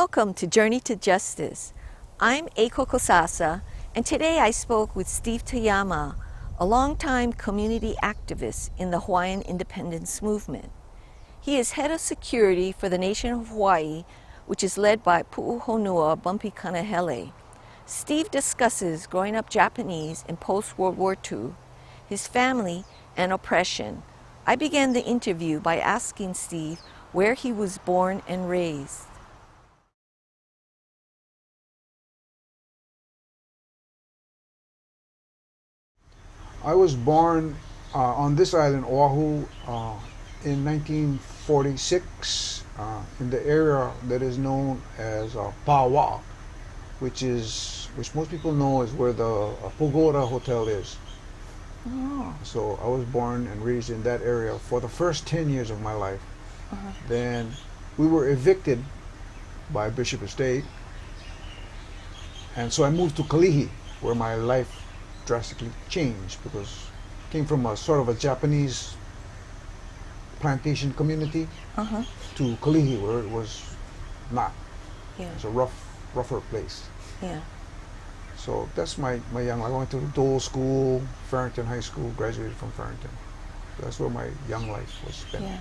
Welcome to Journey to Justice. I'm Eiko Kosasa, and today I spoke with Steve Tayama, a longtime community activist in the Hawaiian independence movement. He is head of security for the nation of Hawaii, which is led by Pu'uhonua Bumpy Kanahele. Steve discusses growing up Japanese in post-World War II, his family, and oppression. I began the interview by asking Steve where he was born and raised. I was born on this island, Oahu, in 1946, in the area that is known as Pawa, which most people know is where the Pagoda Hotel is. Oh. So I was born and raised in that area for the first 10 years of my life. Then we were evicted by Bishop Estate, and so I moved to Kalihi, where my life drastically changed, because I came from a sort of a Japanese plantation community to Kalihi, where it was not. Yeah. It's a rougher place. Yeah. So that's my young life. I went to Dole School, Farrington High School, graduated from Farrington. That's where my young life was spent. Yeah.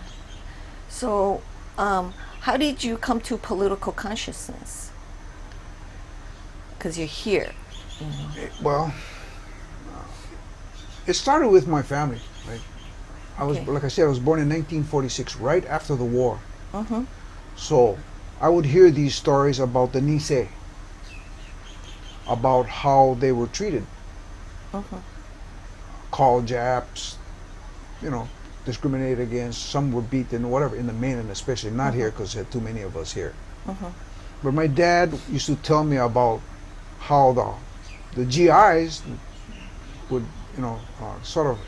So, how did you come to political consciousness? Because you're here. Well, it started with my family. Right? Like I said, I was born in 1946, right after the war. So I would hear these stories about the Nisei, about how they were treated. Called Japs, discriminated against. Some were beaten, whatever, in the mainland especially. Not here, because there had too many of us here. But my dad used to tell me about how the GIs would sort of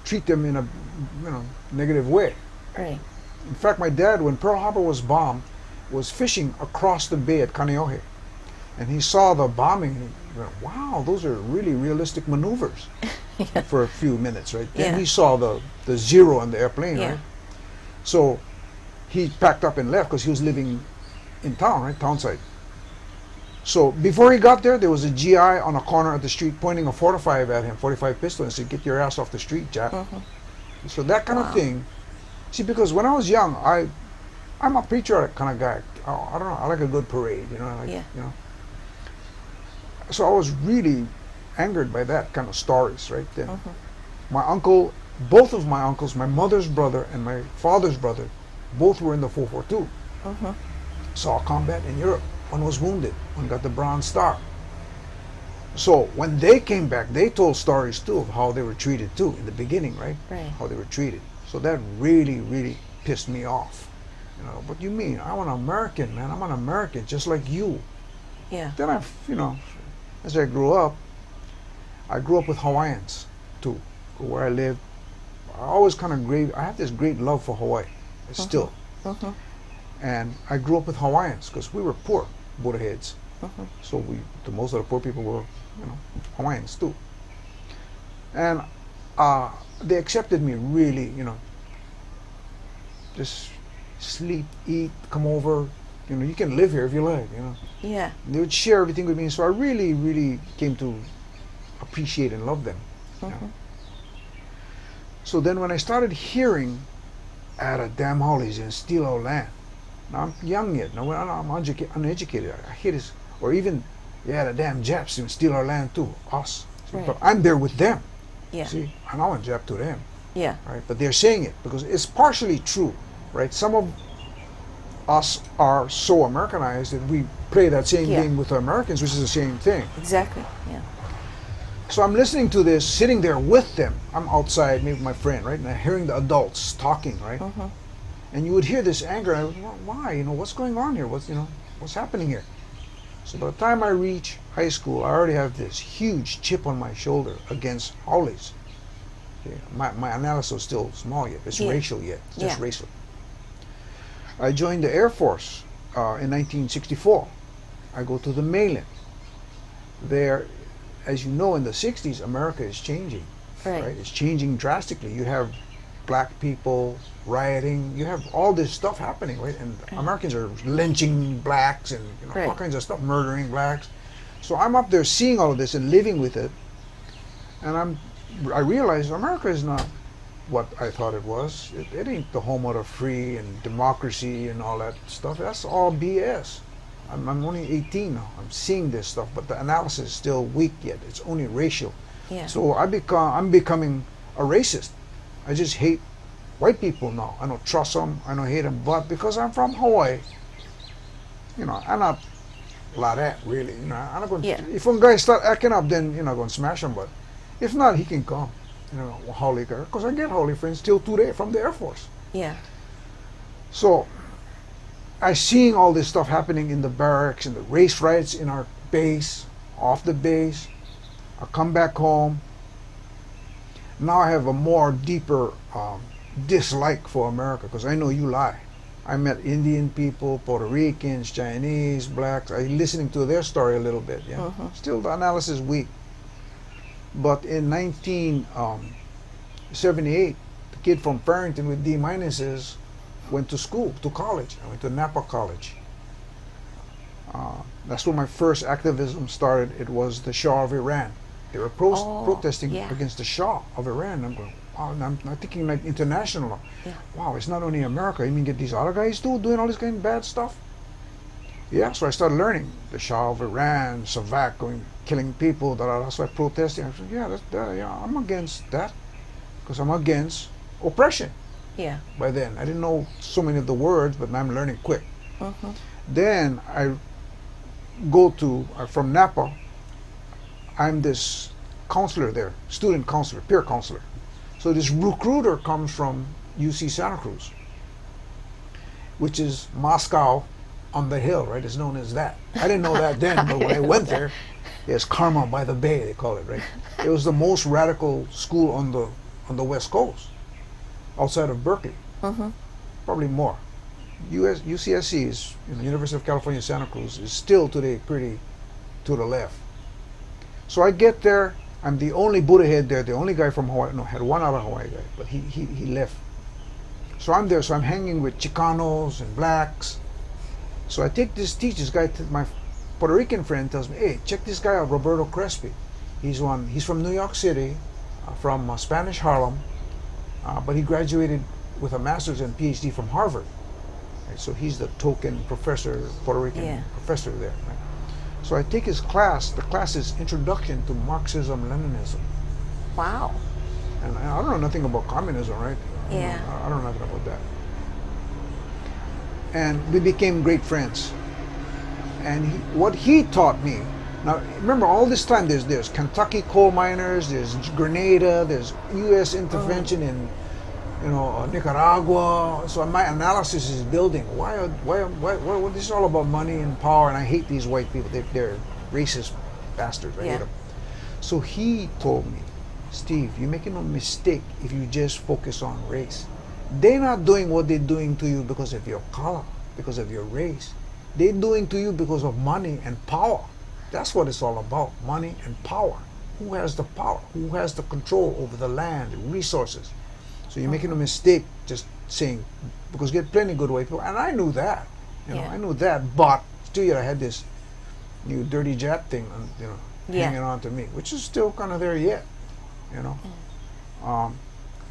treat them in a negative way. Right. In fact, my dad, when Pearl Harbor was bombed, was fishing across the bay at Kaneohe, and he saw the bombing, and he went, "Wow, those are really realistic maneuvers." For a few minutes, right? Then he saw the zero on the airplane, right? So he packed up and left, because he was living in town, right, townside. So before he got there was a GI on a corner of the street pointing a 45 at him, 45 pistol, and said, "Get your ass off the street, Jap." So that kind of thing. See, because when I was young, I'm a patriotic kind of guy. I don't know. I like a good parade, So I was really angered by that kind of stories, right? Then my uncle, both of my uncles, my mother's brother and my father's brother, both were in the 442. Saw combat in Europe. One was wounded. One got the Bronze Star. So when they came back, they told stories too of how they were treated too in the beginning, right? Right. How they were treated. So that really, really pissed me off. What do you mean? I'm an American, man. I'm an American, just like you. Yeah. Then as I grew up with Hawaiians too, where I lived. I have this great love for Hawaii, still. And I grew up with Hawaiians, because we were poor, Buddha heads. So most of the poor people were, Hawaiians too. And they accepted me really, just sleep, eat, come over. You can live here if you like, Yeah. They would share everything with me, so I really, really came to appreciate and love them. So then when I started hearing, "At a damn holies and steal our land." Now I'm young yet. No, I'm uneducated. I hear this, or even, "The damn Japs even steal our land too, us." See, Right. but I'm there with them. Yeah. See, I'm not a Jap to them, Yeah. right? But they're saying it because it's partially true, right? Some of us are so Americanized that we play that same game with the Americans, which is the same thing. Exactly. Yeah. So I'm listening to this, sitting there with them. I'm outside, maybe with my friend, right? And I'm hearing the adults talking, right? And you would hear this anger. And I was, why? What's going on here? What's happening here? So by the time I reach high school, I already have this huge chip on my shoulder against Howleys. Okay? My analysis is still small yet. It's racial yet. It's just racial. I joined the Air Force in 1964. I go to the mainland. There, as you know, in the 60s, America is changing. Right. It's changing drastically. You have black people rioting. You have all this stuff happening, right? And Americans are lynching blacks and all Right. kinds of stuff, murdering blacks. So I'm up there seeing all of this and living with it, and I realize America is not what I thought it was. It ain't the home of the free and democracy and all that stuff. That's all BS. I'm only 18 now. I'm seeing this stuff, but the analysis is still weak yet. It's only racial. Yeah. So I'm becoming a racist. I just hate white people now. I don't trust them. I don't hate them. But because I'm from Hawaii, I'm not like that really. I'm not going. Yeah. If one guy start acting up, then I'm going to smash him. But if not, he can come. Haole guy. Because I get Haole friends till today from the Air Force. Yeah. So I seeing all this stuff happening in the barracks and the race riots in our base, off the base. I come back home. Now I have a more deeper dislike for America because I know you lie. I met Indian people, Puerto Ricans, Chinese, blacks. I listening to their story a little bit. Yeah, still the analysis weak. But in 1978, the kid from Farrington with D minuses went to school, to college. I went to Napa College. That's where my first activism started. It was the Shah of Iran. They were protesting against the Shah of Iran. I'm going, wow, I'm thinking like international. Yeah. Wow, it's not only America. You mean get these other guys too doing all this kind of bad stuff? Yeah, so I started learning the Shah of Iran, Savak going killing people. So I protesting. I said, I'm against that because I'm against oppression. Yeah. By then, I didn't know so many of the words, but I'm learning quick. Then I go to from Napa. I'm this counselor there, student counselor, peer counselor. So this recruiter comes from UC Santa Cruz, which is Moscow on the hill, right? It's known as that. I didn't know that then, but when I went there, it's Karma by the Bay, they call it, right? It was the most radical school on the West Coast, outside of Berkeley. Probably more. UCSC is, University of California, Santa Cruz, is still today pretty to the left. So I get there. I'm the only Buddha head there, the only guy from Hawaii. No, had one other Hawaii guy, but he left. So I'm there. So I'm hanging with Chicanos and blacks. So I take this guy. My Puerto Rican friend tells me, "Hey, check this guy out, Roberto Crespi. He's from New York City, from Spanish Harlem, but he graduated with a master's and PhD from Harvard. Right? So he's the token professor, Puerto Rican professor there. Right? So I take his class. The class is Introduction to Marxism-Leninism. Wow. And I don't know nothing about communism, right? Yeah. I don't know nothing about that. And we became great friends. And what he taught me, now remember all this time there's Kentucky coal miners, there's Grenada, there's U.S. intervention in Nicaragua. So my analysis is building. Why this is all about money and power, and I hate these white people. They're racist bastards. I hate them. So he told me, Steve, you're making a mistake if you just focus on race. They're not doing what they're doing to you because of your color, because of your race. They're doing to you because of money and power. That's what it's all about, money and power. Who has the power? Who has the control over the land, the resources? So you're making a mistake just saying, because you get plenty of good white people, and I knew that, I knew that, but still yet I had this new dirty Jap thing, hanging on to me, which is still kind of there yet,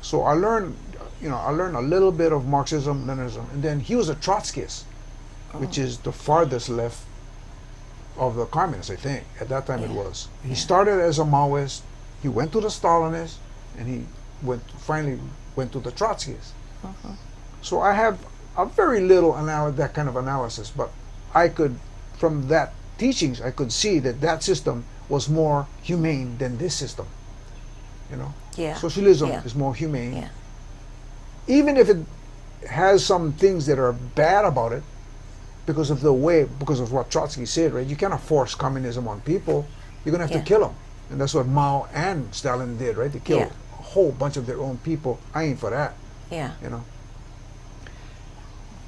So I learned a little bit of Marxism, Leninism, and then he was a Trotskyist, which is the farthest left of the communists, I think. At that time it was. He started as a Maoist, he went to the Stalinists, and he finally went to the Trotskyists. So I have a very little that kind of analysis, but I could, from that teachings, I could see that system was more humane than this system. Socialism is more humane. Even if it has some things that are bad about it, because of what Trotsky said, right? You cannot force communism on people. You're going to have to kill them. And that's what Mao and Stalin did, right? They killed a whole bunch of their own people. I ain't for that.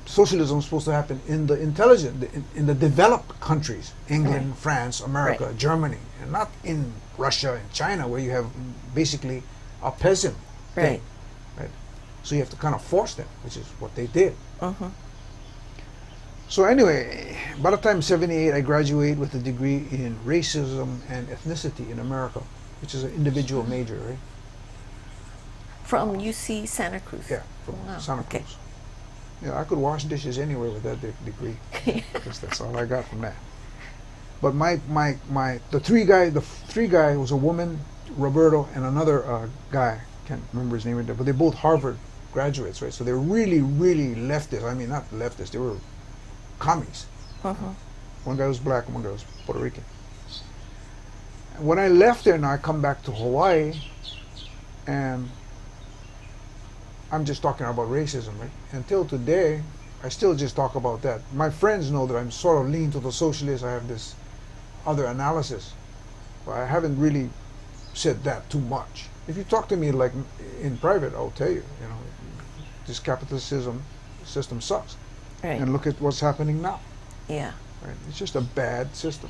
Socialism is supposed to happen in the intelligent, in the developed countries, England, France, America, Germany, and not in Russia and China, where you have basically a peasant thing, right? So you have to kind of force them, which is what they did. Mhm. So anyway, by the time 78, I graduate with a degree in racism and ethnicity in America, which is an individual major, right? From UC Santa Cruz. Yeah, from Wow, Santa okay. Cruz. Yeah, I could wash dishes anywhere with that degree. Because that's all I got from that. But the three guy was a woman, Roberto, and another guy. Can't remember his name right there, but they're both Harvard graduates, right? So they're really, really leftist. I mean, not leftist. They were commies. Mhm. One guy was black, and one guy was Puerto Rican. And when I left there, now I come back to Hawaii, and I'm just talking about racism, right? Until today, I still just talk about that. My friends know that I'm sort of lean to the socialist. I have this other analysis, but I haven't really said that too much. If you talk to me like in private, I'll tell you, this capitalism system sucks. Right. And look at what's happening now. Yeah. Right? It's just a bad system.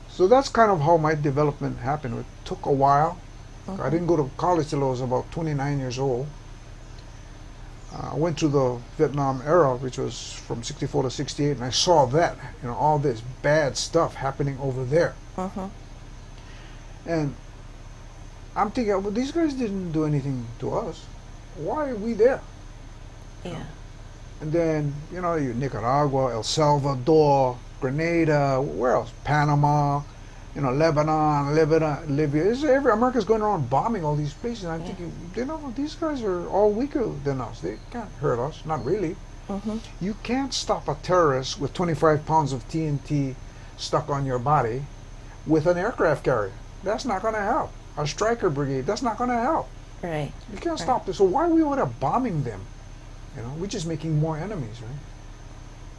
So that's kind of how my development happened. It took a while. I didn't go to college till I was about 29 years old. I went through the Vietnam era, which was from 64 to 68, and I saw that, all this bad stuff happening over there. Mhm. And I'm thinking, well, these guys didn't do anything to us. Why are we there? Yeah. And then, Nicaragua, El Salvador, Grenada, where else? Panama, Lebanon, Libya. America's going around bombing all these places. And I'm thinking, these guys are all weaker than us. They can't hurt us. Not really. Mhm. You can't stop a terrorist with 25 pounds of TNT stuck on your body with an aircraft carrier. That's not going to help. A striker brigade, that's not going to help. Right. You can't stop this. So why are we over there bombing them? We're just making more enemies, right?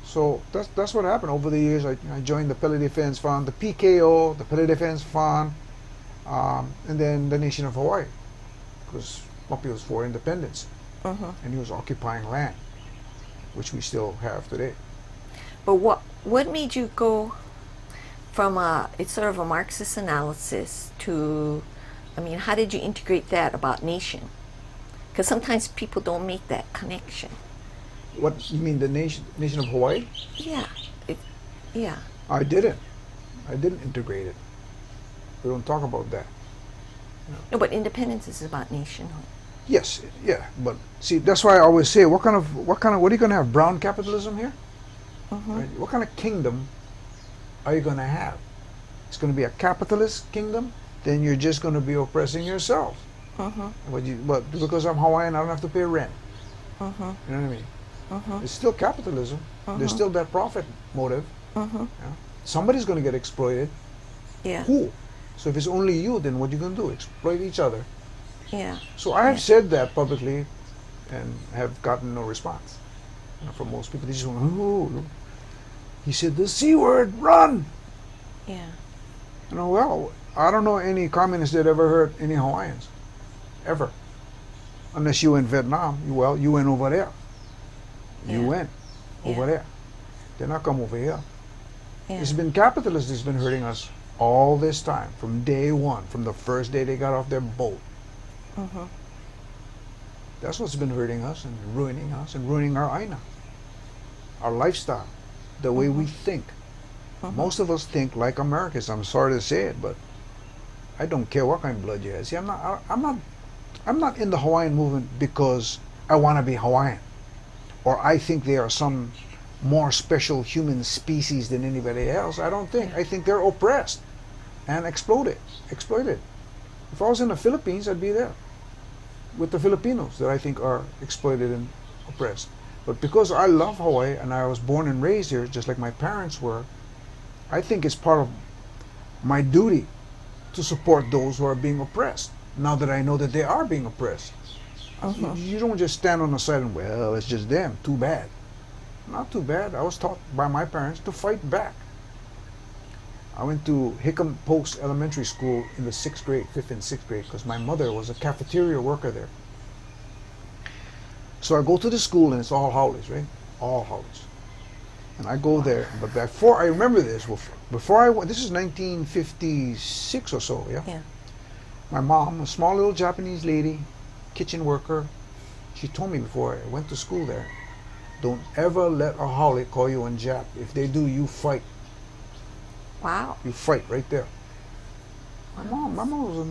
So that's what happened over the years. I joined the Pellet Defense Fund, the PKO, the Pellet Defense Fund, and then the Nation of Hawaii, because Puppy was for independence, Mhm. and he was occupying land, which we still have today. But what made you go from it's sort of a Marxist analysis to, how did you integrate that about nation? Because sometimes people don't make that connection. What you mean, the nation of Hawaii? Yeah. Yeah. I didn't integrate it. We don't talk about that. No, but independence is about nation. Yes, yeah, but see, that's why I always say, what are you going to have? Brown capitalism here? Mhm. Right? What kind of kingdom are you going to have? It's going to be a capitalist kingdom? Then you're just going to be oppressing yourself. Mhm. But because I'm Hawaiian, I don't have to pay rent. Mhm. You know what I mean? Mhm. It's still capitalism. There's still that profit motive. Mhm. Somebody's going to get exploited. Yeah. Who? So if it's only you, then what are you going to do? Exploit each other. Yeah. So I have said that publicly and have gotten no response from most people. They just went, oh, he said the C word, run! Yeah. Well, I don't know any communists that ever hurt any Hawaiians. Ever. Unless you went Vietnam. You went over there. You Yeah. went over Yeah. there. Did not come over here. Yeah. It's been capitalists that's been hurting us all this time, from day one, from the first day they got off their boat. Mhm. That's what's been hurting us and ruining our aina, our lifestyle, the way we think. Most of us think like Americans. I'm sorry to say it, but I don't care what kind of blood you have. See, I'm not in the Hawaiian movement because I want to be Hawaiian, or I think they are some more special human species than anybody else. I don't think. I think they're oppressed and exploited. If I was in the Philippines, I'd be there with the Filipinos that I think are exploited and oppressed. But because I love Hawaii and I was born and raised here, just like my parents were, I think it's part of my duty to support those who are being oppressed. Now that I know that they are being oppressed, you don't just stand on the side and, well, it's just them. Too bad. Not too bad. I was taught by my parents to fight back. I went to Hickam Post Elementary School in the 6th grade, 5th and 6th grade, because my mother was a cafeteria worker there. So I go to the school and it's all haoles, right? All haoles. And I go there, but before I remember this, before I went, this is 1956 or so, yeah? Yeah. My mom, a small little Japanese lady, kitchen worker, She told me before I went to school there, don't ever let a Haole call you on Jap. If they do, you fight. Wow. You fight right there. My mom was a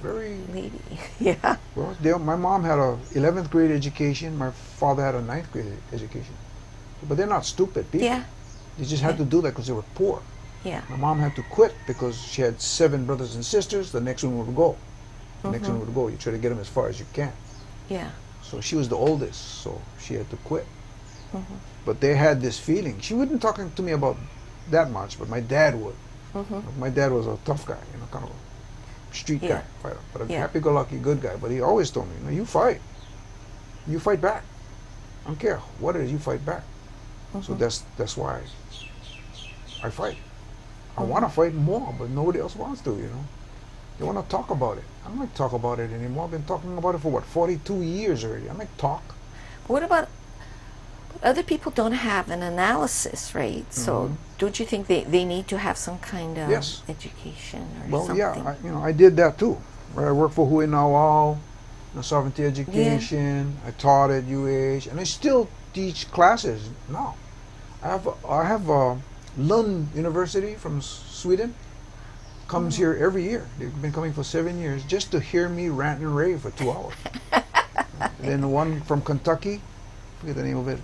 very lady. Yeah. well. My mom had a 11th grade education. My father had a 9th grade education. But they're not stupid people. Yeah. They just had to do that because they were poor. Yeah. My mom had to quit because she had 7 brothers and sisters. The next one would go. The next one would go. You try to get them as far as you can. Yeah. So she was the oldest, so she had to quit. But they had this feeling. She wouldn't talk to me about that much, but my dad would. My dad was a tough guy, kind of a street guy, fighter, but a happy-go-lucky good guy. But he always told me, you fight. You fight back. I don't care what it is, you fight back. So that's why I fight. I want to fight more, but nobody else wants to, They want to talk about it. I don't like to talk about it anymore. I've been talking about it for 42 years already. I like talk. What about other people don't have an analysis, right? So don't you think they need to have some kind of education or something? Well, yeah, I did that too. Right? I worked for Waimanalo, sovereignty education. I taught at UH, and I still teach classes now. I have Lund University from Sweden. Comes here every year. They've been coming for 7 years just to hear me rant and rave for 2 hours. Then one from Kentucky, forget the name of it,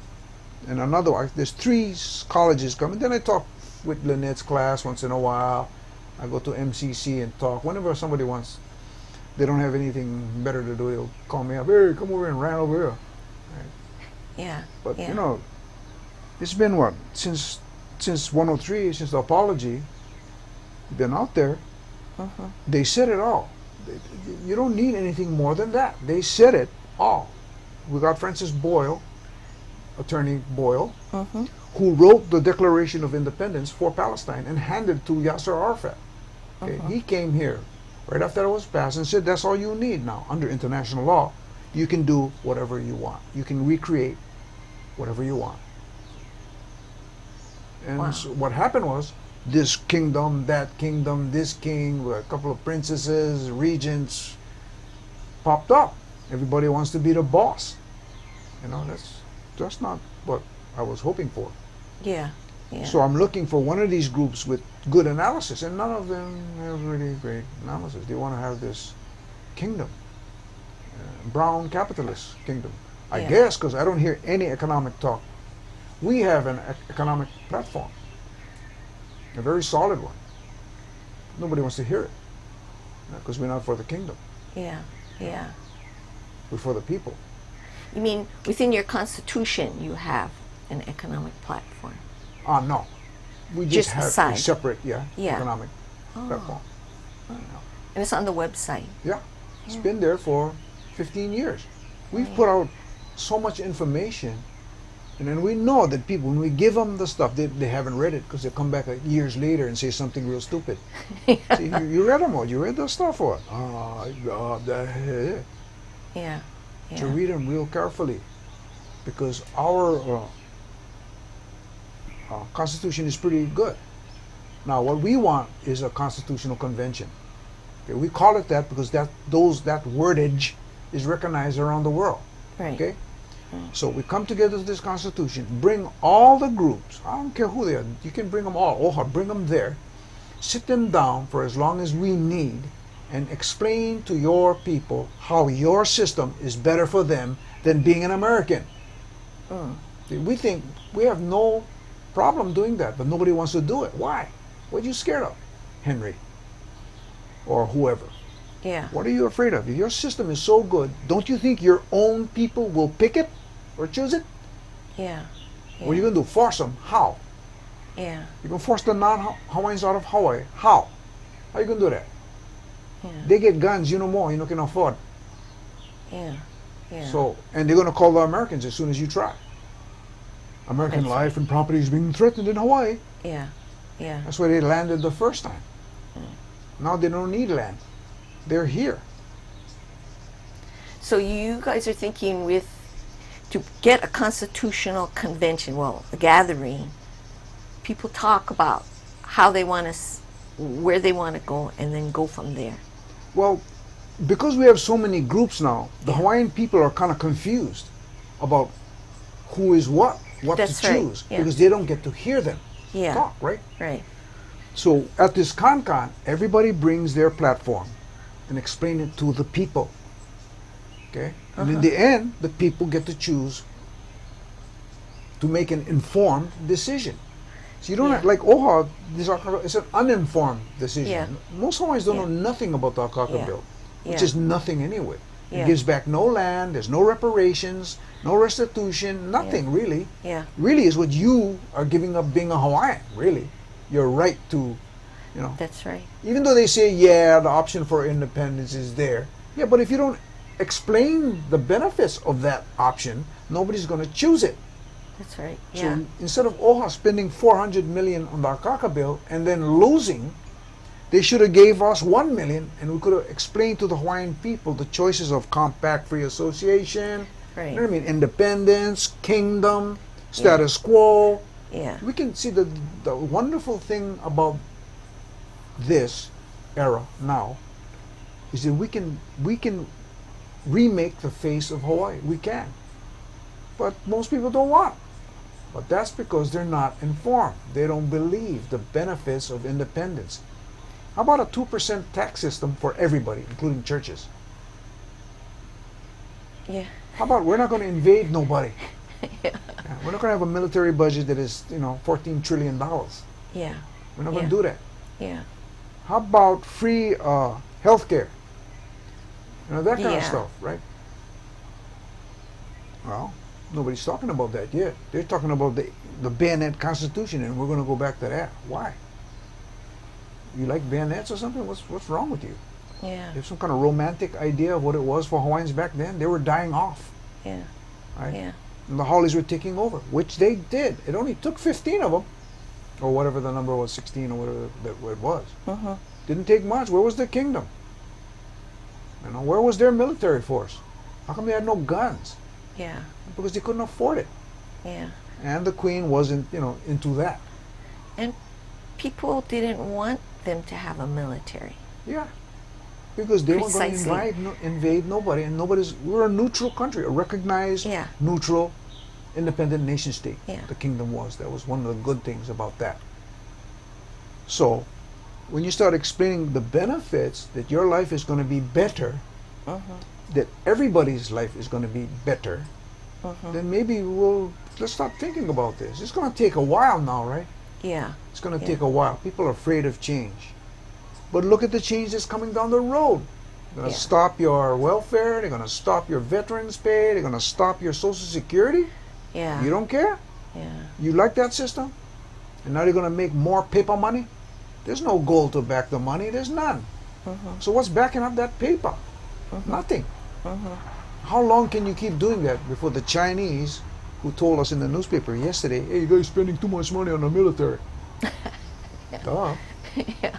and another one. There's 3 colleges coming. Then I talk with Lynette's class once in a while. I go to MCC and talk. Whenever somebody wants, they don't have anything better to do, they'll call me up. Hey, come over and rant over here. Right? Yeah. But it's been what since 103, since the apology. Been out there. They said it all. You don't need anything more than that. They said it all. We got Francis Boyle, Attorney Boyle, who wrote the Declaration of Independence for Palestine and handed it to Yasser Arafat. Okay? He came here right after it was passed and said, that's all you need now. Under international law, you can do whatever you want. You can recreate whatever you want. And so what happened was, this kingdom, that kingdom, this king, a couple of princesses, regents popped up. Everybody wants to be the boss. That's not what I was hoping for. Yeah. So I'm looking for one of these groups with good analysis, and none of them have really great analysis. They want to have this kingdom, brown capitalist kingdom. I guess because I don't hear any economic talk. We have an economic platform. A very solid one. Nobody wants to hear it because we're not for the kingdom. Yeah. We're for the people. You mean within your constitution you have an economic platform? No. We just have aside. a separate economic platform. And it's on the website? Yeah. It's been there for 15 years. We've put out so much information. And then we know that people, when we give them the stuff, they haven't read it because they come back years later and say something real stupid. See, you read them all. You read the stuff or what? Yeah. To read them real carefully, because our Constitution is pretty good. Now, what we want is a constitutional convention. Okay? We call it that because that wordage is recognized around the world. Right. Okay. So we come together to this constitution, bring all the groups, I don't care who they are, you can bring them all, bring them there, sit them down for as long as we need, and explain to your people how your system is better for them than being an American. We think we have no problem doing that, but nobody wants to do it. Why? What are you scared of, Henry? Or whoever. Yeah. What are you afraid of? If your system is so good, don't you think your own people will pick it or choose it? Yeah. What are you going to do? Force them? How? Yeah. You're going to force the non-Hawaiians out of Hawaii? How? How are you going to do that? Yeah. They get guns, more, you can afford. Yeah. So, and they're going to call the Americans as soon as you try. American life and property is being threatened in Hawaii. Yeah. That's where they landed the first time. Now they don't need land. They're here. So you guys are thinking to get a constitutional convention, a gathering, people talk about how they want to, where they want to go, and then go from there. Well, because we have so many groups now, the Hawaiian people are kind of confused. about who is what That's to right, choose, yeah. because they don't get to hear them Yeah. talk, right? Right. So at this con, everybody brings their platform and explain it to the people. Okay? And in the end, the people get to choose to make an informed decision. So you don't have, like OHA, it's an uninformed decision. Yeah. Most Hawaiians don't Yeah. know nothing about the Akaka Yeah. bill, which Yeah. is nothing anyway. Yeah. It gives back no land, there's no reparations, no restitution, nothing really. Yeah. Really is what you are giving up being a Hawaiian, really. Your right to, you know. That's right. Even though they say, yeah, the option for independence is there. Yeah, but if you don't explain the benefits of that option, nobody's going to choose it. That's right. So Yeah. instead of OHA spending 400 million on the Akaka bill and then losing, they should have gave us 1 million, and we could have explained to the Hawaiian people the choices of compact free association, Right. you know what I mean, independence, kingdom, status quo. Yeah. We can see the wonderful thing about this era now is that we can remake the face of Hawaii. We can. But most people don't want. But that's because they're not informed. They don't believe the benefits of independence. How about a 2% tax system for everybody, including churches? Yeah. How about we're not going to invade nobody? Yeah. Yeah, we're not going to have a military budget that is, $14 trillion. Yeah. We're not going Yeah. to do that. Yeah. How about free health care? That kind of Yeah. stuff, right? Well, nobody's talking about that yet. They're talking about the bayonet constitution, and we're going to go back to that. Why? You like bayonets or something? What's wrong with you? Yeah. You have some kind of romantic idea of what it was for Hawaiians back then? They were dying off, Yeah. right? Yeah. And the Hollies were taking over, which they did. It only took 15 of them, or whatever the number was, 16 or whatever that it was. Uh-huh. Didn't take much. Where was the kingdom? Where was their military force? How come they had no guns? Yeah. Because they couldn't afford it. Yeah. And the queen wasn't, into that. And people didn't want them to have a military. Yeah. Because they weren't going Precisely. to invade nobody, and we're a neutral country, a recognized, Yeah. neutral, independent nation state. Yeah. The kingdom was. That was one of the good things about that. So, when you start explaining the benefits that your life is going to be better, Uh-huh. that everybody's life is going to be better, Uh-huh. then maybe let's start thinking about this. It's going to take a while now, right? Yeah. It's going to Yeah. take a while. People are afraid of change. But look at the change that's coming down the road. They're going to Yeah. stop your welfare. They're going to stop your veterans pay. They're going to stop your Social Security. Yeah. You don't care? Yeah. You like that system? And now they're going to make more paper money? There's no gold to back the money. There's none. Uh-huh. So what's backing up that paper? Nothing. Uh-huh. How long can you keep doing that before the Chinese, who told us in the newspaper yesterday, hey, you guys spending too much money on the military? Duh. Yeah.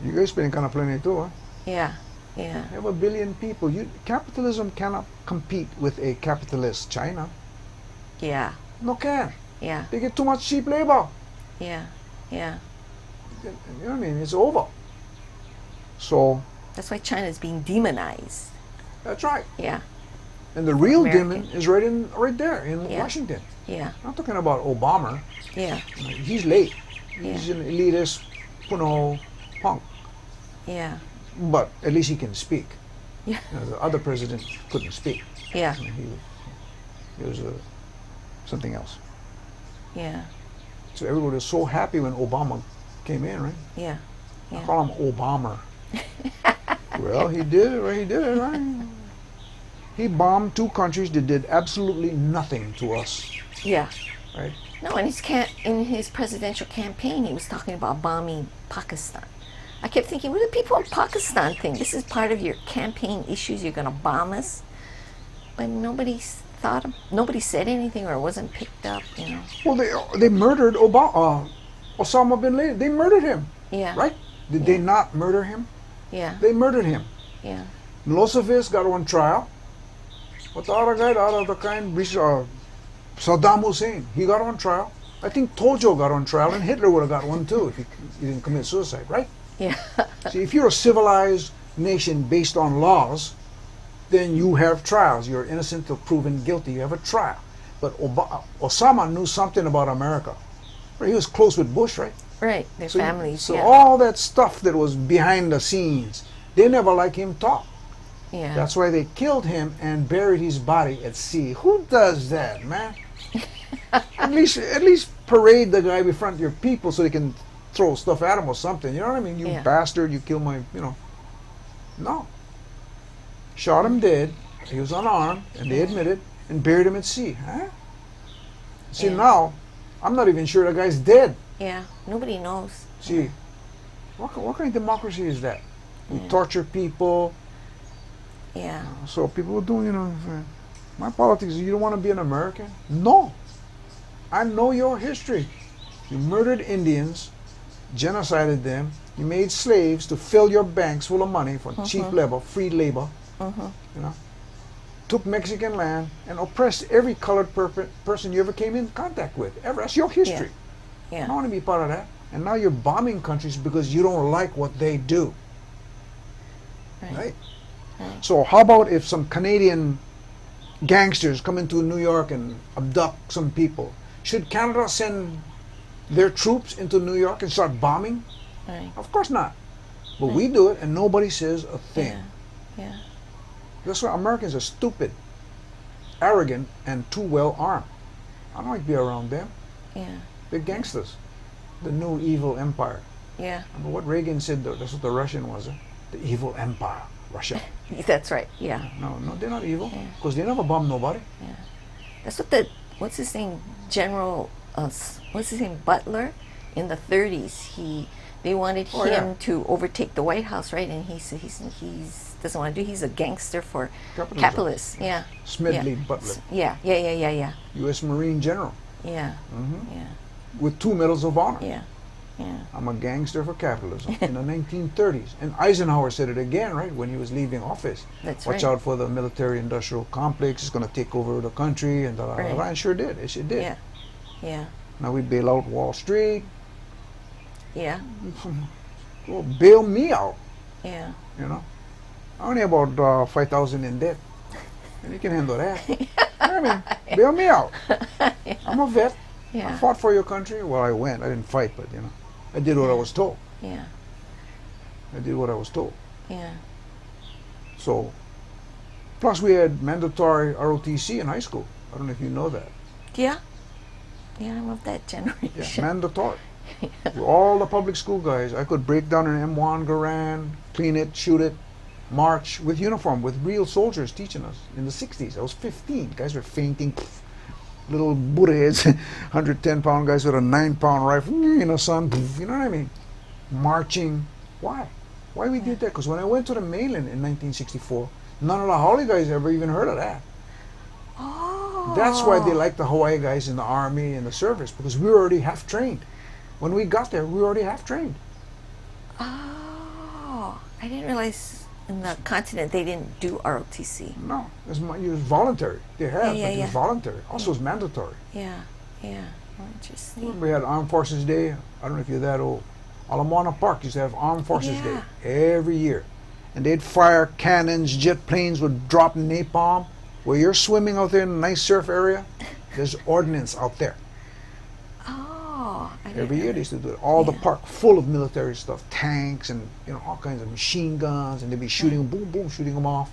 You guys spending kind of plenty too, huh? Yeah. Yeah. You have 1 billion people. Capitalism cannot compete with a capitalist China. Yeah. No can. Yeah. They get too much cheap labor. Yeah. Yeah. You know what I mean? It's over. So, That's why China is being demonized. that's right. Yeah. And the real American. demon is right there in Yeah. Washington. Yeah. I'm not talking about Obama. Yeah. He's late. He's Yeah. an elitist, punk. Yeah. But at least he can speak. Yeah. The other president couldn't speak. Yeah. He was something else. Yeah. So everybody was so happy when Obama came in, right? Yeah. I Yeah. call him Obama. Well, he did it, right? He did it, right? He bombed 2 countries that did absolutely nothing to us, Yeah. right? No, in his presidential campaign, he was talking about bombing Pakistan. I kept thinking, what do people in Pakistan think? This is part of your campaign issues. You're going to bomb us, but nobody said anything, or it wasn't picked up. Well, they murdered Osama bin Laden. They murdered him, Yeah. right? Did they not murder him? Yeah. They murdered him. Yeah. Milosevic got on trial. But the other guy, Saddam Hussein, he got on trial. I think Tojo got on trial, and Hitler would have got one too if he didn't commit suicide, right? Yeah. See, if you're a civilized nation based on laws, then you have trials. You're innocent till proven guilty. You have a trial. But Osama knew something about America. He was close with Bush, right? Right, their So, families. so yeah. all that stuff that was behind the scenes, they never let him talk. Yeah. That's why they killed him and buried his body at sea. Who does that, man? at least parade the guy before your people so they can throw stuff at him or something. You know what I mean? You Yeah. bastard! You killed my, No. Shot him dead. He was unarmed, and they admitted, and buried him at sea. Huh? See, Yeah. now, I'm not even sure the guy's dead. Yeah, nobody knows. See, what kind of democracy is that? You Yeah. torture people. Yeah. So people do, my politics, you don't want to be an American? No. I know your history. You murdered Indians, genocided them, you made slaves to fill your banks full of money for cheap labor, free labor, took Mexican land and oppressed every colored person you ever came in contact with. Ever. That's your history. Yeah. I don't want to be part of that. And now you're bombing countries because you don't like what they do. Right? So how about if some Canadian gangsters come into New York and abduct some people? Should Canada send their troops into New York and start bombing? Right. Of course not. But we do it and nobody says a thing. Yeah. That's why Americans are stupid, arrogant, and too well armed. I don't like to be around them. Yeah. They're gangsters. The new evil empire. Yeah. Remember what Reagan said, that's what the Russian was. The evil empire. Russia. That's right. Yeah. No, they're not evil. Yeah. Because they never bomb nobody. Yeah. That's what what's his name, General, what's his name, Butler, in the 30s. They wanted him to overtake the White House, right? And he said he's doesn't want to do. He's a gangster for capitalists. Yeah. Smedley Butler. Yeah. U.S. Marine General. Yeah. Mm-hmm. Yeah. With 2 medals of honor. Yeah. Yeah. I'm a gangster for capitalism in the 1930s. And Eisenhower said it again, right, when he was leaving office. That's Watch right. out for the military-industrial complex. It's going to take over the country, and and sure did. It sure did. Yeah. Yeah. Now we bail out Wall Street. Yeah. Well, bail me out. Yeah. I only have about 5,000 in debt, and you can handle that. I mean, bail me out. I'm a vet. Yeah. I fought for your country. Well, I went. I didn't fight, but I did what I was told. Yeah. I did what I was told. Yeah. So, plus we had mandatory ROTC in high school. I don't know if you know that. Yeah. Yeah, I'm of that Yeah, generation. mandatory. For all the public school guys, I could break down an M1 Garand, clean it, shoot it, march with uniform, with real soldiers teaching us. In the 60s, I was 15. Guys were fainting. Little Buddha heads, 110-pound guys with a 9-pound rifle, son. You know what I mean? Marching. Why? Why we did that? Because when I went to the mainland in 1964, none of the Hawaii guys ever even heard of that. Oh. That's why they like the Hawaii guys in the army and the service, because we were already half trained. When we got there, we were already half trained. Oh. I didn't realize in the continent they didn't do ROTC. No, it was voluntary. They had, but it was voluntary. Also, it's mandatory. Yeah. Yeah. Oh, interesting. We had Armed Forces Day. I don't know if you're that old. Ala Moana Park used to have Armed Forces Yeah. Day every year. And they'd fire cannons, jet planes would drop napalm. Where you're swimming out there in a nice surf area, there's ordnance out there. Oh. I didn't Every year know they used to do it. All the Yeah. park full of military stuff, tanks and all kinds of machine guns, and they'd be shooting them, boom, boom, shooting them off.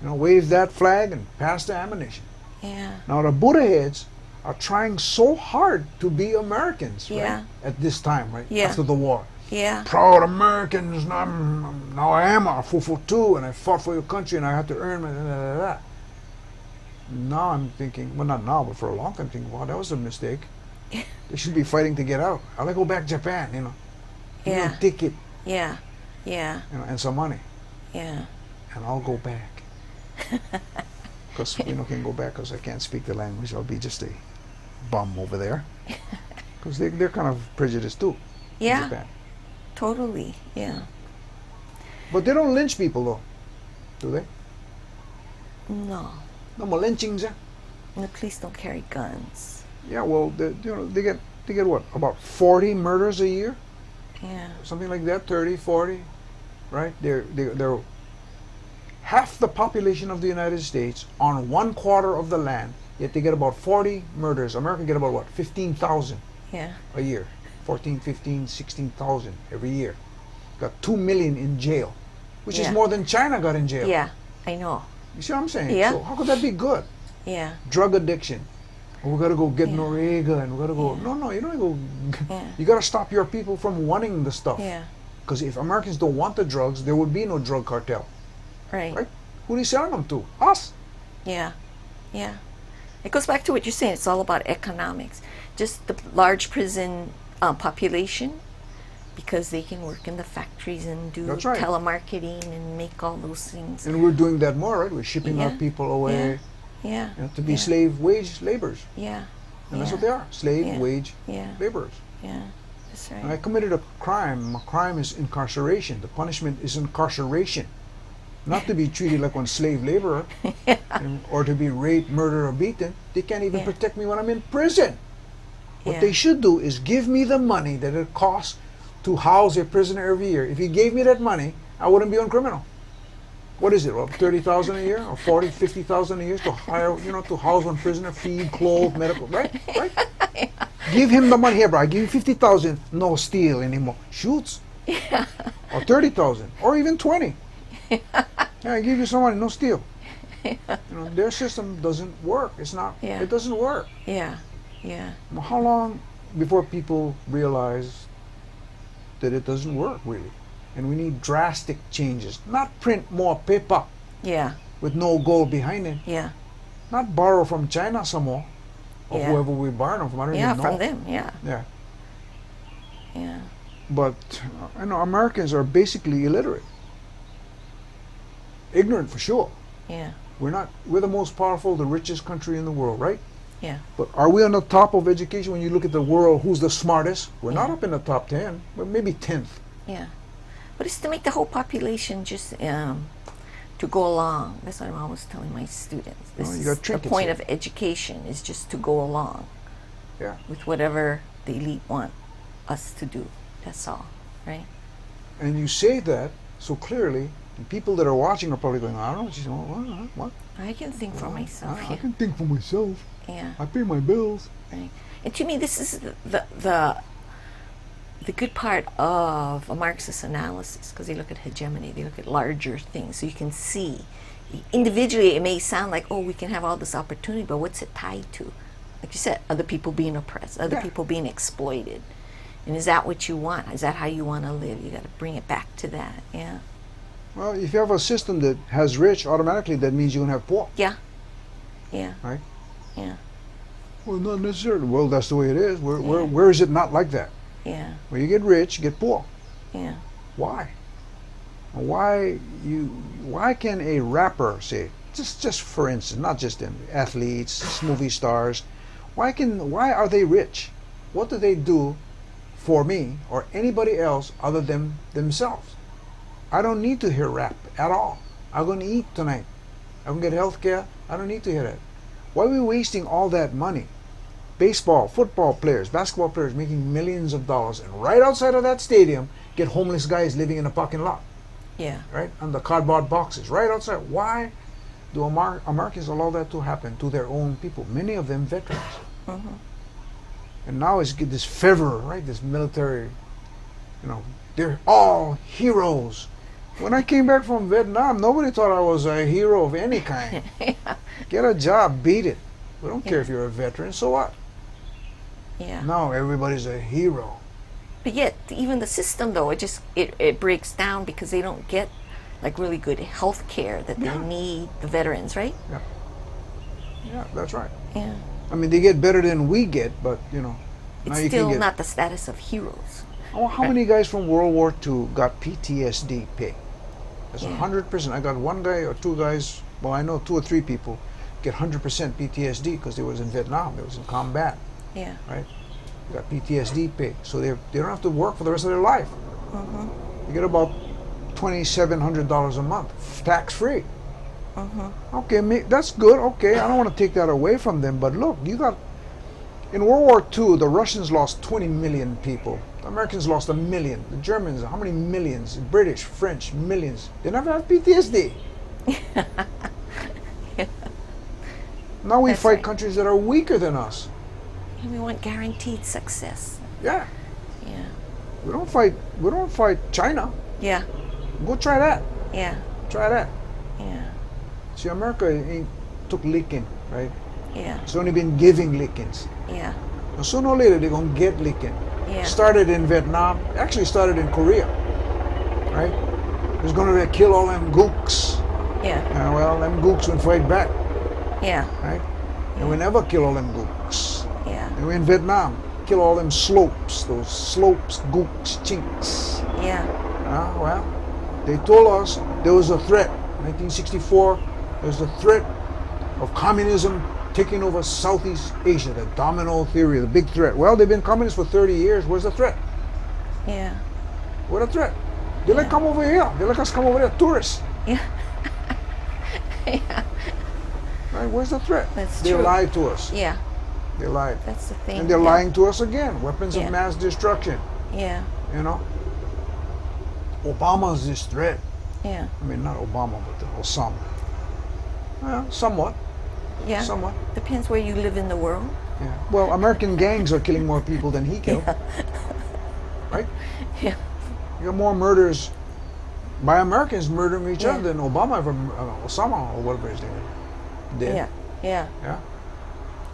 Wave that flag and pass the ammunition. Yeah. Now the Buddha heads are trying so hard to be Americans, right? Yeah. At this time, right? Yeah. After the war. Yeah. Proud Americans, now I am a full and I fought for your country and I had to earn my Now I'm thinking, well, not now, but for a long time, thinking, wow, that was a mistake. They should be fighting to get out. I'll go back to Japan, Give me Yeah. a ticket, Yeah. Yeah. and some money, Yeah. and I'll go back. Because can go back because I can't speak the language. I'll be just a bum over there. Because they're kind of prejudiced too. in Yeah. Japan. Totally. Yeah. But they don't lynch people though, do they? No. No more lynchings, yeah. The police don't carry guns. Yeah, well, they get what, about 40 murders a year, Yeah. something like that, 30, 40, right? They're half the population of the United States on 1/4 of the land, yet they get about 40 murders. America get about what, 15,000 Yeah. a year. 14, 15, 16,000 every year. Got 2 million in jail, which is Yeah. more than China got in jail. Yeah. I know. You see what I'm saying? Yeah. So how could that be good? Yeah. Drug addiction. Oh, we gotta go get Yeah. Noriega and we gotta go. Yeah. No, you don't go. Yeah. You gotta stop your people from wanting the stuff. Yeah. Because if Americans don't want the drugs, there would be no drug cartel. Right. Right? Who are they selling them to? Us. Yeah. Yeah. It goes back to what you're saying. It's all about economics. Just the large prison population, because they can work in the factories and do That's right. telemarketing and make all those things. And we're doing that more, right? We're shipping Yeah. our people away Yeah. to be Yeah. slave wage laborers. Yeah. And that's Yeah. what they are. Slave Yeah. wage Yeah. laborers. Yeah. That's right. And I committed a crime. A crime is incarceration. The punishment is incarceration. Not to be treated like one slave laborer or to be raped, murdered, or beaten. They can't even Yeah. protect me when I'm in prison. What Yeah. they should do is give me the money that it costs to house a prisoner every year. If you gave me that money, I wouldn't be on criminal. What is it, well, 30,000 a year or 40, 50,000 a year to hire, to house one prisoner, feed, clothe, medical, right? Give him the money here, bro. I give you 50,000, no steal anymore. Shoots. Yeah. Or 30,000, or even 20. Yeah, I give you some money, no steal. Their system doesn't work. It's not. Yeah. It doesn't work. Yeah. Yeah. Well, how long before people realize that it doesn't work really, and we need drastic changes? Not print more paper Yeah. with no goal behind it. Yeah. Not borrow from China some more, or Yeah. whoever we borrow them from. I don't Yeah. even know. From them. Yeah. Yeah. Yeah. But Americans are basically illiterate, ignorant for sure. Yeah. We're the most powerful, the richest country in the world, right? Yeah. But are we on the top of education when you look at the world? Who's the smartest? We're not Yeah. up in the top 10, but maybe 10th. Yeah. But it's to make the whole population just to go along. That's what I'm always telling my students. This Oh, you is got the trinkets point here. of education is just to go along Yeah. with whatever the elite want us to do. That's all, right? And you say that so clearly, and people that are watching are probably going, I don't know what you're saying. What? I can think for myself. I Yeah. can think for myself. Yeah. I pay my bills. Right. And to me, this is the good part of a Marxist analysis, because they look at hegemony, they look at larger things, so you can see. Individually, it may sound like, oh, we can have all this opportunity, but what's it tied to? Like you said, other people being oppressed, other Yeah. people being exploited. And is that what you want? Is that how you want to live? You got to bring it back to that. Yeah. Well, if you have a system that has rich, automatically that means you're going to have poor. Yeah. Yeah. Right? Yeah. Well, not necessarily. Well, that's the way it is. Where is it not like that? Yeah. Where you get rich, you get poor. Yeah. Why? Why can a rapper, say, just for instance, not just them, athletes, movie stars, why are they rich? What do they do for me or anybody else other than themselves? I don't need to hear rap at all. I'm going to eat tonight. I'm going to get health care. I don't need to hear that. Why are we wasting all that money? Baseball, football players, basketball players making millions of dollars, and right outside of that stadium, get homeless guys living in a parking lot, Yeah. right? On the cardboard boxes, right outside. Why do Americans allow that to happen to their own people? Many of them veterans. Mm-hmm. And now it's this fervor, right? This military, they're all heroes. When I came back from Vietnam, nobody thought I was a hero of any kind. Yeah. Get a job, beat it. We don't care if you're a veteran, so what? Yeah. Now everybody's a hero. But yet, even the system, though, it breaks down because they don't get like really good health care that Yeah. they need, the veterans, right? Yeah, that's right. Yeah. I mean, they get better than we get, but now It's you still can get. not the status of heroes. Oh, how many guys from World War II got PTSD pay? That's Yeah. 100%. I got one guy or two guys. Well, I know 2 or 3 people get 100% PTSD because they was in Vietnam. They was in combat, Yeah. right? They got PTSD pay, so they don't have to work for the rest of their life. Mm-hmm. You get about $2,700 a month, tax free. Mm-hmm. Okay, that's good. Okay, I don't want to take that away from them, but look, in World War II, the Russians lost 20 million people. The Americans lost 1 million. The Germans, how many millions? British, French, millions. They never have PTSD. Now we That's fight right. countries that are weaker than us. And we want guaranteed success. Yeah. Yeah. We don't fight China. Yeah. Go try that. Yeah. Try that. Yeah. See, America ain't took licking, right? Yeah. It's only been giving lickings. Yeah. Now, sooner or later, they're going to get licking. Yeah. Started in Vietnam, actually started in Korea, right? It's going to kill all them gooks. Yeah. Well, them gooks will fight back, Yeah. right? And we never kill all them gooks. Yeah. And we in Vietnam, kill all them slopes, those slopes, gooks, chinks. Yeah. Well, they told us there was a threat. 1964, there was a threat of communism taking over Southeast Asia, the domino theory, the big threat. Well, they've been communists for 30 years. Where's the threat? Yeah. What a threat. They like come over here. They like us come over there, tourists. Yeah. Yeah. Right? Where's the threat? That's They true. lied to us. Yeah. They lied. That's the thing. And they're yeah. lying to us again. Weapons Yeah. of mass destruction. Yeah. You know? Obama's this threat. Yeah. I mean, not Obama, but Osama. Well, somewhat. Yeah. Somewhat. Depends where you live in the world. Yeah. Well, American gangs are killing more people than he killed. Right? Yeah. You got more murders by Americans murdering each Yeah. other than Obama ever, Osama or whatever his name is, did. Yeah. Yeah. Yeah.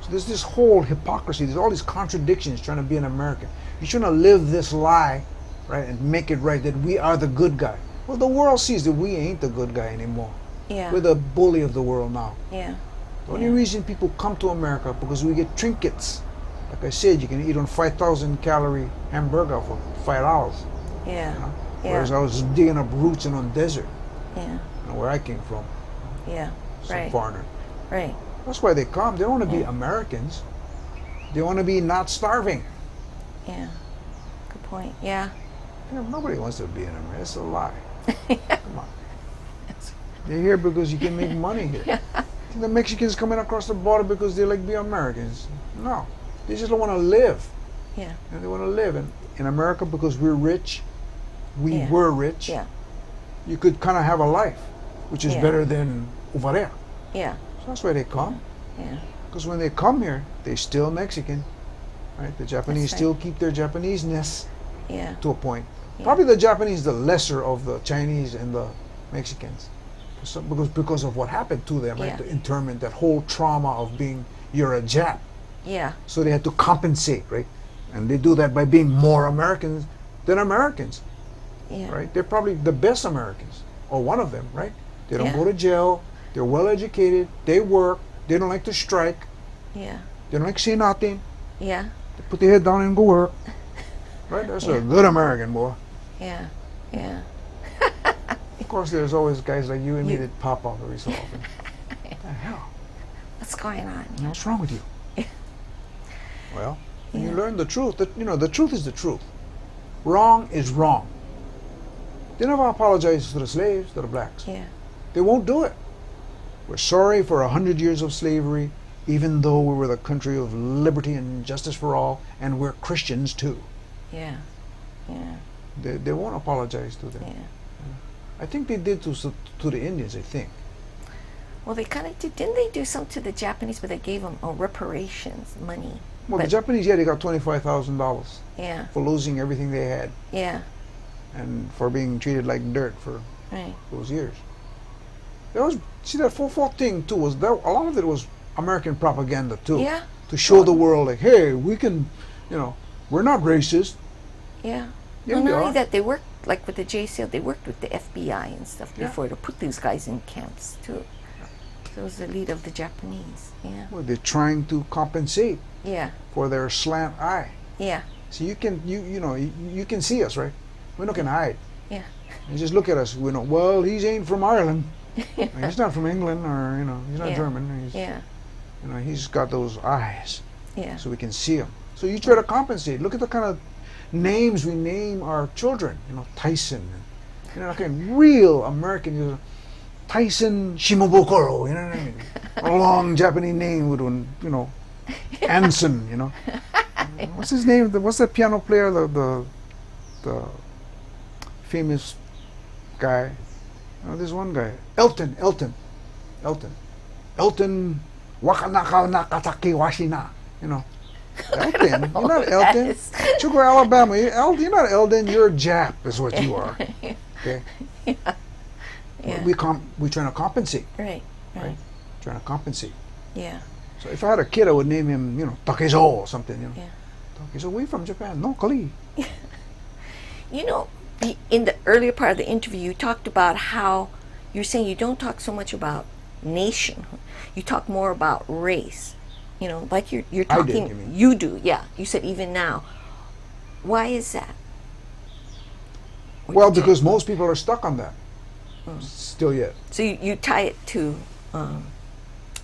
So there's this whole hypocrisy. There's all these contradictions trying to be an American. You're trying to live this lie, right, and make it right that we are the good guy. Well, the world sees that we ain't the good guy anymore. Yeah. We're the bully of the world now. Yeah. The only reason people come to America because we get trinkets. Like I said, you can eat on 5,000 calorie hamburger for $5. Yeah. You know? Yeah. Whereas I was digging up roots in on desert, Yeah. you know, where I came from, Yeah. some Right. foreigner. Right. That's why they come. They don't want to be Yeah. Americans. They want to be not starving. Yeah. Good point. Yeah. You know, nobody wants to be an American. It's a lie. Come on. They're here because you can make money here. Yeah. The Mexicans coming across the border because they like to be Americans. No. They just don't want to live. Yeah. And they want to live in America because we're rich. We Yeah. were rich. Yeah. You could kind of have a life, which is Yeah. better than over there. Yeah. So that's why they come. Yeah. Because when they come here, they're still Mexican. Right? The Japanese right. still keep their Japanese-ness Yeah. to a point. Yeah. Probably the Japanese, the lesser of the Chinese and the Mexicans. So, because of what happened to them, right? Yeah. The internment, that whole trauma of being, you're a Jap. Yeah. So they had to compensate, right? And they do that by being more Americans than Americans, Yeah. right? They're probably the best Americans, or one of them, right? They don't Yeah. go to jail. They're well educated. They work. They don't like to strike. Yeah. They don't like to say nothing. Yeah. They put their head down and go work. Right? That's Yeah. a good American, boy. Yeah. Yeah. Of course, there's always guys like you and me You- that pop up every so often. What the hell? What's going on? What's wrong with you? Well, when you Yeah. learn the truth, that the truth is the truth. Wrong is wrong. They never apologize to the slaves, to the blacks. Yeah. They won't do it. We're sorry for 100 years of slavery, even though we were the country of liberty and justice for all, and we're Christians too. Yeah. Yeah. They won't apologize to them. Yeah. I think they did to the Indians, I think. Well, they kind of did. Didn't they do something to the Japanese, but they gave them reparations money? Well, the But- Japanese, yeah, they got $25,000 Yeah. for losing everything they had Yeah. and for being treated like dirt for Right. those years. There was, see, that 4-4 thing too was that a lot of it was American propaganda too, Yeah. to show the world like, hey, we can, we're not racist. Yeah. Yeah, Well, we not are. only that, they worked like with the JCL. They worked with the FBI and stuff Yeah. before to put these guys in camps too. So it was the lead of the Japanese. Yeah. Well, they're trying to compensate Yeah. for their slant eye. Yeah. So you can you can see us, right? We're not gonna hide. Yeah. You just look at us. We know. Well, he ain't from Ireland. He's not from England, or he's not Yeah. German. He's, Yeah. He's got those eyes, Yeah. so we can see him. So you try to compensate. Look at the kind of names we name our children. Tyson. And, like a real American. Tyson Shimabukuro. You know what I mean? A long Japanese name with one. Anson. What's his name? What's that piano player? The famous guy. This one guy, Elton, Wakanaka Nakataki Washina. You know, Elton. You're not Elton. Chuko, Alabama. You're not Elton. You're Jap, is what you are. Okay. Yeah. We're trying to compensate. Right. Trying to compensate. Yeah. So if I had a kid, I would name him, Takezo or something. Yeah. Takezo, we from Japan. No, Kali. In the earlier part of the interview, you talked about how you're saying you don't talk so much about nation. You talk more about race. Like you're talking. I did, you mean. You do, yeah. You said even now. Why is that? Well, because most people are stuck on that. Still yet. So you tie it to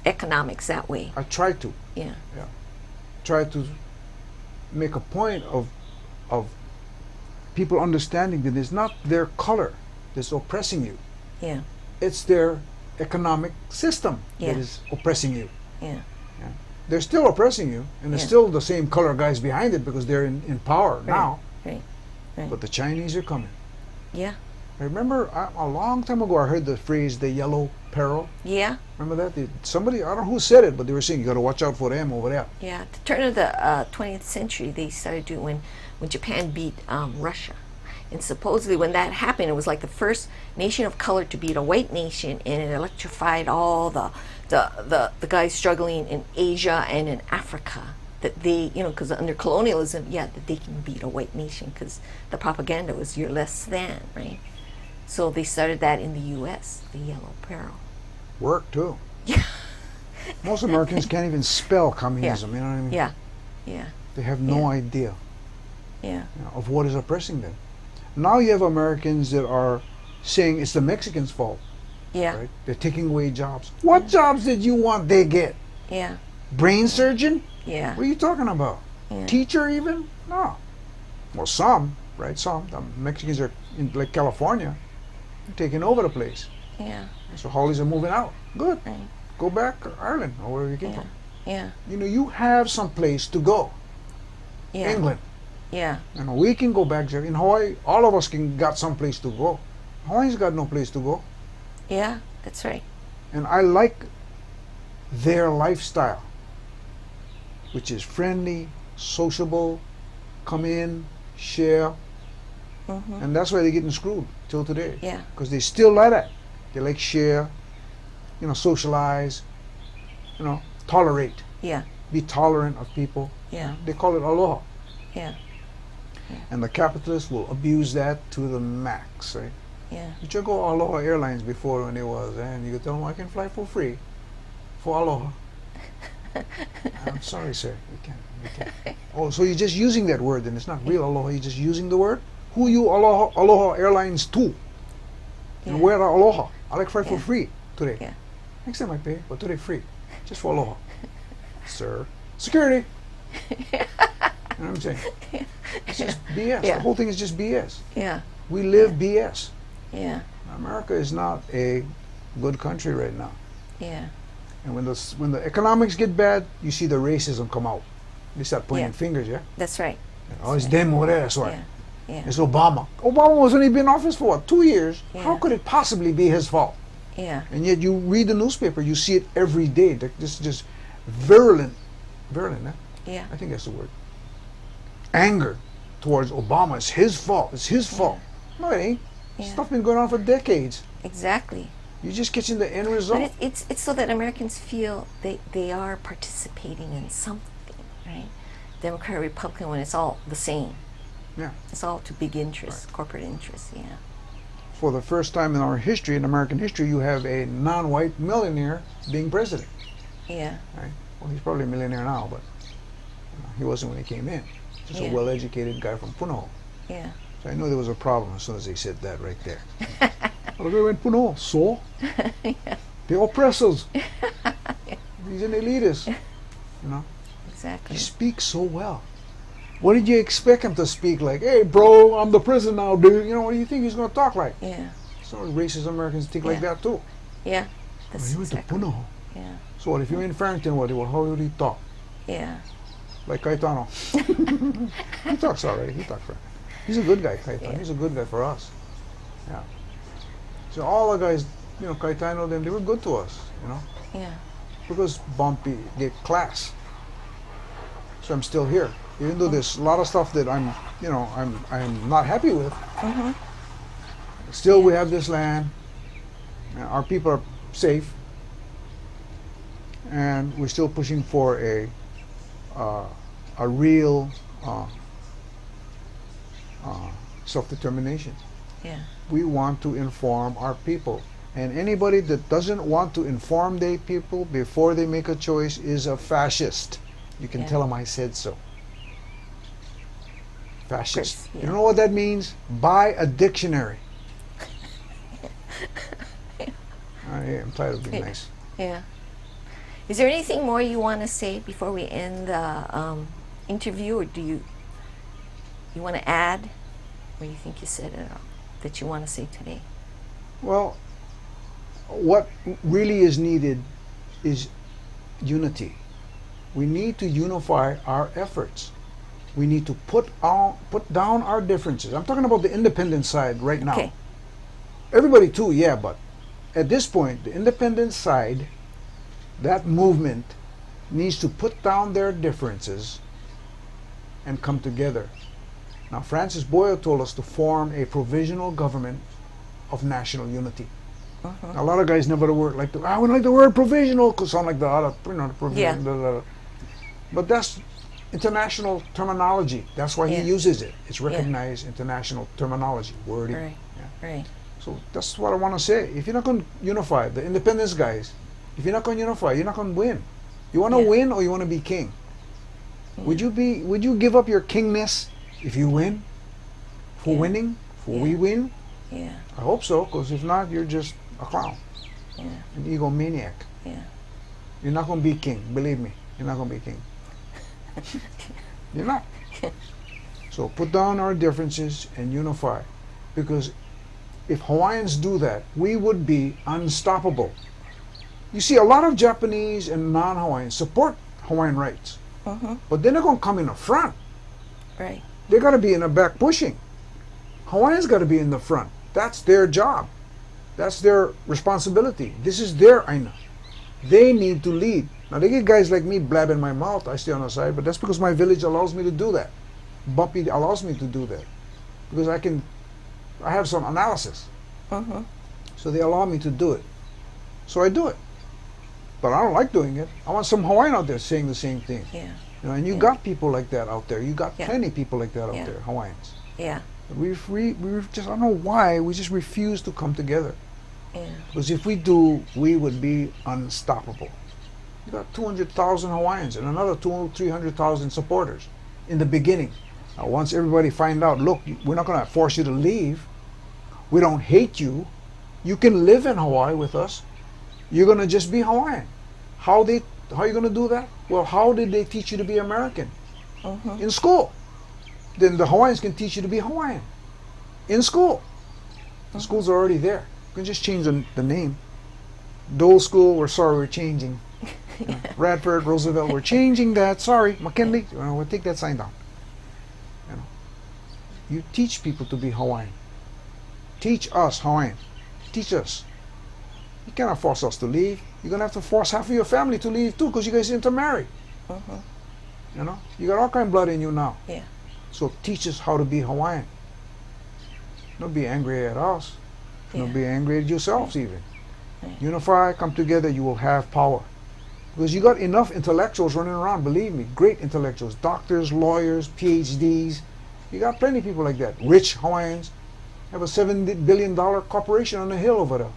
economics that way. I try to. Yeah. Try to make a point of people understanding that it's not their color that's oppressing you. Yeah. It's their economic system that is oppressing you. Yeah. They're still oppressing you, and there's still the same color guys behind it because they're in power now. Right. But the Chinese are coming. Yeah. I remember a long time ago I heard the phrase "the yellow peril." Yeah. Remember that? Somebody, I don't know who said it, but they were saying you got to watch out for them over there. Yeah. At the turn of the 20th century, they started doing when Japan beat Russia. And supposedly when that happened, it was like the first nation of color to beat a white nation, and it electrified all the guys struggling in Asia and in Africa. That they, because under colonialism, that they can beat a white nation because the propaganda was you're less than, right? So they started that in the U.S., the yellow peril. Work too. Yeah. Most Americans can't even spell communism. You know what I mean? Yeah. They have no idea of what is oppressing them. Now you have Americans that are saying it's the Mexicans' fault. Yeah. Right? They're taking away jobs. What jobs did you want they get? Yeah. Brain surgeon? Yeah. What are you talking about? Yeah. Teacher even? No. Well, some, right? Some. The Mexicans are in like California. They're taking over the place. Yeah. So Hollies are moving out. Good. Right. Go back to Ireland or wherever you came from. Yeah. You have some place to go. Yeah. England. Yeah. We can go back there. In Hawaii, all of us got some place to go. Hawaii's got no place to go. Yeah, that's right. And I like their lifestyle, which is friendly, sociable, come in, share. And that's why they're getting screwed till today. Yeah. Because they still like that. They like share, socialize, tolerate. Yeah. Be tolerant of people. Yeah. They call it aloha. Yeah. And the capitalists will abuse that to the max, right? Yeah. You check out Aloha Airlines before when it was, and you could tell them I can fly for free for Aloha. I'm sorry, sir. You can't. Oh, so you're just using that word, and it's not real Aloha. You're just using the word. Who you Aloha Airlines to? And where are Aloha? I like fly for free today. Yeah. Next time I pay, but today free, just for Aloha, sir. Security. You know what I'm saying? It's just BS. The whole thing is just BS. Yeah. We live BS. Yeah. America is not a good country right now. Yeah. And when the economics get bad, you see the racism come out. They start pointing fingers, yeah? That's right. It's them over there, that's why. Yeah. It's Obama. Obama was only been in office for what, 2 years? Yeah. How could it possibly be his fault? Yeah. And yet you read the newspaper, you see it every day. This is just virulent, huh? Yeah. I think that's the word. Anger towards Obama. It's his fault. It's his fault. No, it ain't. Yeah. Stuff been going on for decades. Exactly. You're just catching the end result. But it's so that Americans feel they are participating in something, right? Democrat, Republican, when it's all the same. Yeah. It's all to big interests, corporate interests, yeah. For the first time in our history, in American history, you have a non-white millionaire being president. Yeah. Right? Well, he's probably a millionaire now, but he wasn't when he came in. Just a well-educated guy from Puno. Yeah. So I knew there was a problem as soon as they said that right there. Well, they went Puno, so? The oppressors. He's an elitist. Exactly. He speaks so well. What did you expect him to speak like? Hey, bro, I'm the president now, dude. What do you think he's going to talk like? Yeah. Some racist Americans think like that too. Yeah. That's he went to Puno. Yeah. So what, if you're in Farrington, how would he talk? Yeah. Like Caetano. He talks all right. He talks right. He's a good guy, Caetano. He's a good guy for us. Yeah. So all the guys, Caetano, them, they were good to us, Yeah. because Bumpy gave class. So I'm still here, even though there's a lot of stuff that I'm not happy with. Mm-hmm. Still, we have this land. Our people are safe, and we're still pushing for a real self-determination. Yeah. We want to inform our people, and anybody that doesn't want to inform their people before they make a choice is a fascist. You can Yeah. tell them I said so. Fascist. Chris, yeah. You know what that means? Buy a dictionary. I'm tired of being Yeah. nice. Yeah. Is there anything more you want to say before we end the interview, or do you want to add, or you think you said it all that you want to say today? Well, what really is needed is unity. We need to unify our efforts. We need to put down our differences. I'm talking about the independent side right now. Okay. Everybody too, yeah, but at this point, the independent side, that movement needs to put down their differences and come together. Now, Francis Boyle told us to form a provisional government of national unity. Uh-huh. A lot of guys never like the I would like the word provisional because sound like the other, the provision. Yeah. But that's international terminology. That's why Yeah. he uses it. It's recognized international terminology, wording. Right. Yeah. Right. So that's what I want to say. If you're not going to unify the independence guys, if you're not going to unify, you're not going to win. You want to Yeah. win or you want to be king? Would you give up your kingness if you win? For Yeah. winning? For Yeah. we win? Yeah. I hope so, because if not, you're just a clown, Yeah. an egomaniac. Yeah. You're not going to be king. Believe me, you're not going to be king. You're not. So put down our differences and unify, because if Hawaiians do that, we would be unstoppable. You see, a lot of Japanese and non-Hawaiians support Hawaiian rights, Uh-huh. but they're not going to come in the front. Right. They got to be in the back pushing. Hawaiians got to be in the front. That's their job. That's their responsibility. This is their aina. They need to lead. Now they get guys like me blabbing my mouth. I stay on the side, but that's because my village allows me to do that. Bumpy allows me to do that because I have some analysis. Uh-huh. So they allow me to do it. So I do it. But I don't like doing it. I want some Hawaiian out there saying the same thing. Yeah. And you Yeah. got people like that out there. You got Yeah. plenty of people like that out Yeah. there, Hawaiians. Yeah. But we just, I don't know why, we just refuse to come together. Yeah. Because if we do, we would be unstoppable. You got 200,000 Hawaiians and another 300,000 supporters in the beginning. Now, once everybody find out, look, we're not going to force you to leave. We don't hate you. You can live in Hawaii with us. You're going to just be Hawaiian. How are you going to do that? Well, how did they teach you to be American? Uh-huh. In school. Then the Hawaiians can teach you to be Hawaiian. In school. The schools are already there. You can just change the name. Dole School, we're sorry, we're changing. Radford, Roosevelt, we're changing that. Sorry, McKinley, we'll take that sign down. You teach people to be Hawaiian. Teach us Hawaiian. Teach us. You cannot force us to leave. You're gonna have to force half of your family to leave too, because you guys intermarry. Uh-huh. You got all kind of blood in you now. Yeah. So teach us how to be Hawaiian. Don't be angry at us. Don't Yeah. be angry at yourselves even. Right. Unify, come together, you will have power. Because you got enough intellectuals running around, believe me, great intellectuals, doctors, lawyers, PhDs. You got plenty of people like that. Rich Hawaiians have a $7 billion corporation on the hill over there.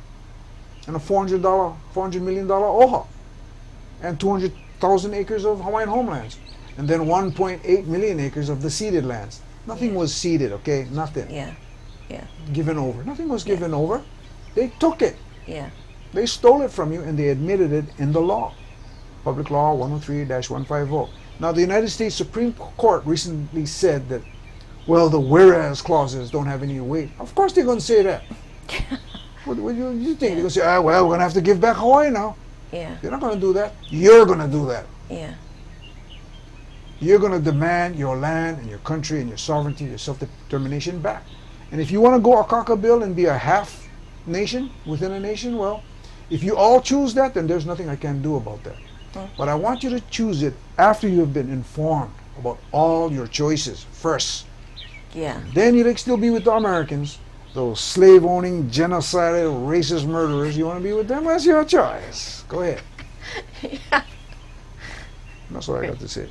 And a $400 million OHA. And 200,000 acres of Hawaiian homelands. And then 1.8 million acres of the ceded lands. Nothing was ceded, okay? Nothing. Yeah. Yeah. Given over. Nothing was given over. They took it. Yeah. They stole it from you and they admitted it in the law. Public Law 103-150. Now the United States Supreme Court recently said that, well, the whereas clauses don't have any weight. Of course they're going to say that. What do you think? They're going to say, well, we're going to have to give back Hawaii now. Yeah. They're not going to do that. You're going to do that. Yeah. You're going to demand your land and your country and your sovereignty, your self-determination back. And if you want to go a cock-a-bill and be a half nation, within a nation, well, if you all choose that, then there's nothing I can do about that. But I want you to choose it after you have been informed about all your choices first. Yeah. Then you'd still be with the Americans, those slave-owning, genocidal, racist murderers. You want to be with them? That's your choice. Go ahead. Yeah. That's what I got to say.